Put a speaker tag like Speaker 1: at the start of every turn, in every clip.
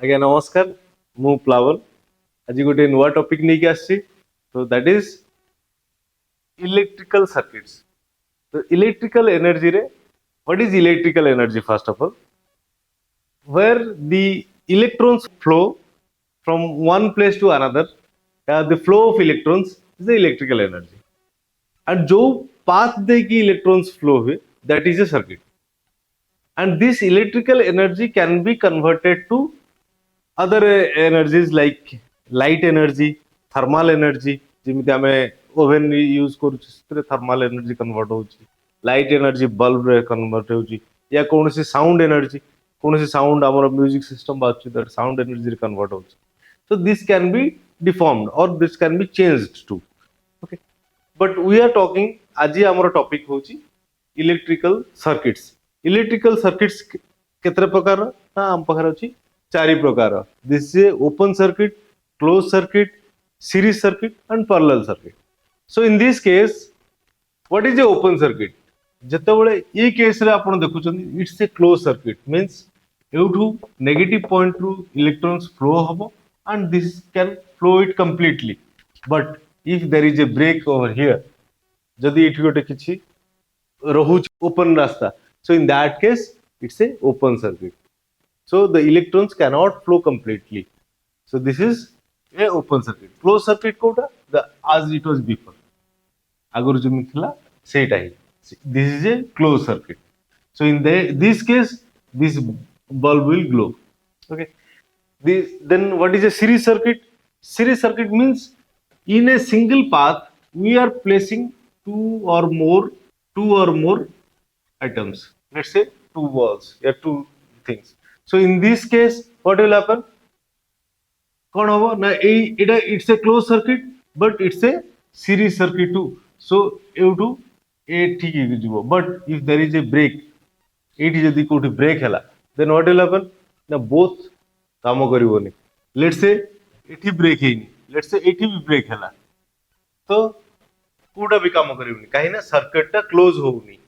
Speaker 1: ଆଜ୍ଞା ନମସ୍କାର, ମୁଁ ପ୍ଲାବନ। ଆଜି ଗୋଟେ ନୂଆ ଟପିକ ନେଇକି ଆସିଛି। ତ ଦ୍ୟାଟ୍ ଇଜ ଇଲେକ୍ଟ୍ରିକାଲ सर्किट्स। तो इलेक्ट्रिकल एनर्जी रे what is electrical energy? First of all, where the electrons flow from one place to another, the flow of electrons is the electrical energy. And जो path दे की electrons flow हुए, that is a circuit. And this electrical energy can be converted to other energies like light energy, thermal energy. ଯେମିତି ଆମେ oven use କରୁଛୁ ସେଥିରେ thermal energy convert ହେଉଛି, light energy ବଲ୍ବରେ convert ହେଉଛି, या କୌଣସି ସାଉଣ୍ଡ ଏନର୍ଜି, କୌଣସି ସାଉଣ୍ଡ ଆମର ମ୍ୟୁଜିକ୍ ସିଷ୍ଟମ ବାଜୁଛି ତ ସାଉଣ୍ଡ ଏନର୍ଜିରେ କନଭର୍ଟ ହେଉଛି। So this can be deformed or this can be changed too. Okay, but we are talking, ଆଜି ଆମର ଟପିକ ହେଉଛି ଇଲେକ୍ଟ୍ରିକାଲ सर्किट्स। ଇଲେକ୍ଟ୍ରିକାଲ सर्किट्स କେତେ ପ୍ରକାର ନା ଆମ ପାଖରେ ଅଛି चारि प्रकार। This is open circuit, close circuit, series circuit and parallel circuit. So in this case what is a open circuit? जेतेबेले ई केस रे आपण देखुछन it's a close circuit, means एठू नेगेटिव पॉइंट रु इलेक्ट्रॉन्स फ्लो हबो and this can flow it completely. But if there is a break over here, जदी इठ गोटे किछि रहुछ ओपन रास्ता, so in that case it's a open circuit. So the electrons cannot flow completely. So this is a open circuit. Closed circuit कोटा, the as it was before. आगुर जो मिथिला सेटा ही. This is a closed circuit. So in this case, this bulb will glow. Okay. Then what is a series circuit? Series circuit means in a single path we are placing two or more items. Let's say two balls, two things. So in this case what will happen? कौन होगा ना इटा it's a close circuit but it's a series circuit too. So एठू ए ठीक है जीवो, but if there is a break, एठी जदी कोठी ब्रेक हला, देन व्हाट विल हैपन ना बोथ काम करिवोनी। लेट्स से एठी ब्रेक हेनी, लेट्स से एठी भी ब्रेक हला, तो कोटा भी काम करिवोनी काहे ना सर्किटटा क्लोज होउनी।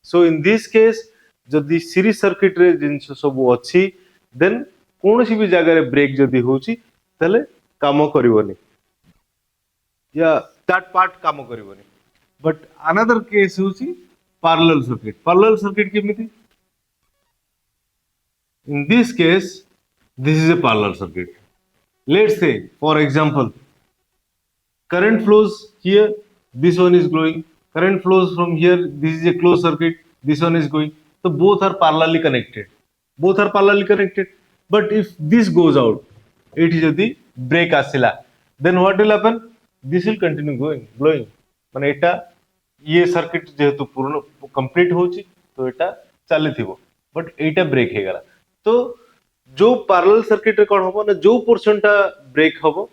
Speaker 1: सो इन दिस केस जदि सीरीज सर्किट रे जिंस सब अछि, देन कोनोसी भी जगह रे ब्रेक जदि होची तले काम करिवोनी या दैट पार्ट काम करिवोनी। बट अनदर केस होची पैरेलल सर्किट। पैरेलल सर्किट केमिति? इन this case this is a parallel circuit. Let's say for example current flows here, this one is glowing, current flows from here, this is a closed circuit, this one is going. So both are parallelly connected, but if this goes out, it is the break asila, then what will happen? This will continue glowing माने एटा ये circuit जेहेतु पूर्ण complete होची तो एटा चली थिबो, but Etah break हे गला। तो जो पैरेलल सर्किट रे कोन होबो ना, जो पोर्शन टा ब्रेक होबो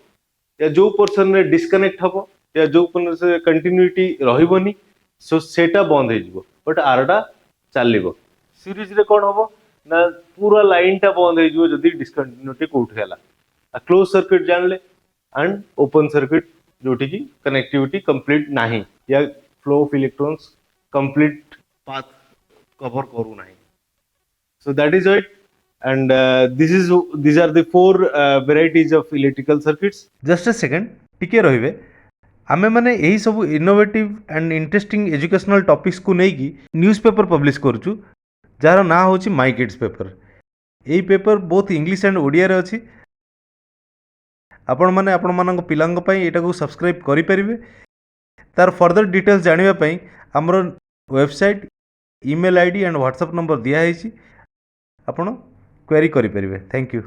Speaker 1: या जो पोर्शन रे डिस्कनेक्ट होबो या जो पोर्शन से कंटिन्यूटी रहिबोनी, सो सेटा बंद हे जिवो, बट आरटा चलिबो। सीरीज रे कोन होबो ना पूरा लाइन टा बंद हे जिवो जदी डिस्कंटिन्यूटी कोठ हैला। आ क्लोज सर्किट जानले एंड ओपन सर्किट जोटी की कनेक्टिविटी कंप्लीट नाही या flow of electrons complete path cover करू नाही। So that is it, and these are the four varieties of electrical circuits.
Speaker 2: Just a second टिके रहिबे, आमे माने यही सब innovative and interesting educational topics को नहीं की न्यूज़ पेपर पब्लिश करूछु, जार ना होची माय किड्स पेपर। यही paper both English and Odia रे अछि। आपण माने आपण मानक पिलांग पई एटा को सब्सक्राइब करि परिबे। तार फर्दर डिटेल्स जानिबा पई हमर website, email ID and WhatsApp number दिया है, आपण क्वेरी करि परिबे। Thank you.